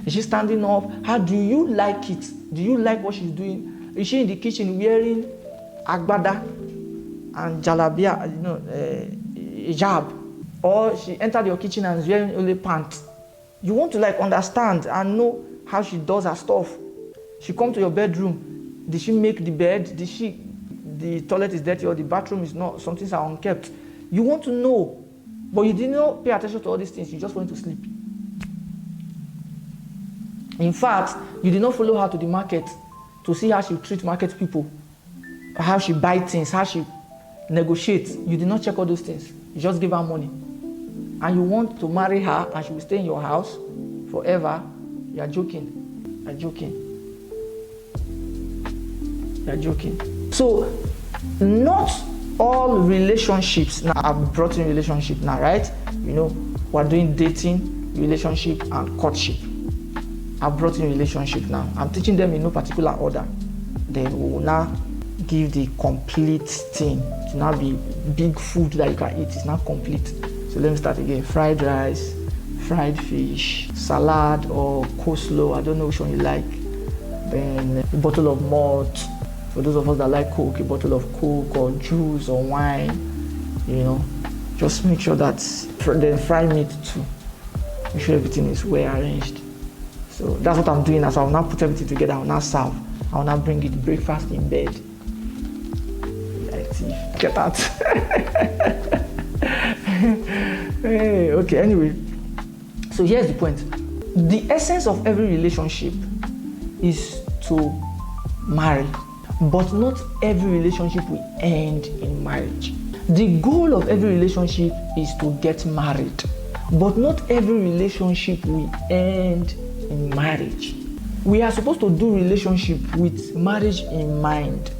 Is she standing up? How do you like it? Do you like what she's doing? Is she in the kitchen wearing agbada and jalabia, hijab? Or she entered your kitchen and is wearing only pants? You want to like understand and know how she does her stuff. She come to your bedroom. Did she make the bed? The toilet is dirty or the bathroom is not, some things are unkept. You want to know, but you did not pay attention to all these things. You just went to sleep. In fact, you did not follow her to the market to see how she treats market people, how she buys things, how she negotiates. You did not check all those things. You just give her money. And you want to marry her and she will stay in your house forever. You are joking. You are joking. You are joking. So, not all relationships, now I've brought in relationship now, right? We're doing dating, relationship, and courtship. I've brought in relationship now. I'm teaching them in no particular order. Then we will now give the complete thing. To now be big food that you can eat. It's not complete. So let me start again. Fried rice, fried fish, salad or coleslaw. I don't know which one you like. Then a bottle of malt. For those of us that like Coke, a bottle of Coke or juice or wine, just make sure that, then fry meat too. Make sure everything is well arranged. So that's what I'm doing now. So I'll now put everything together, I'll now serve. I'll now bring it breakfast in bed. Get out. Okay, anyway. So here's the point. The essence of every relationship is to marry. But not every relationship will end in marriage. The goal of every relationship is to get married. But not every relationship will end in marriage. We are supposed to do relationship with marriage in mind.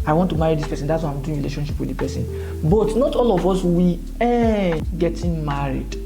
I want to marry this person, that's why I'm doing relationship with the person. But not all of us will end getting married.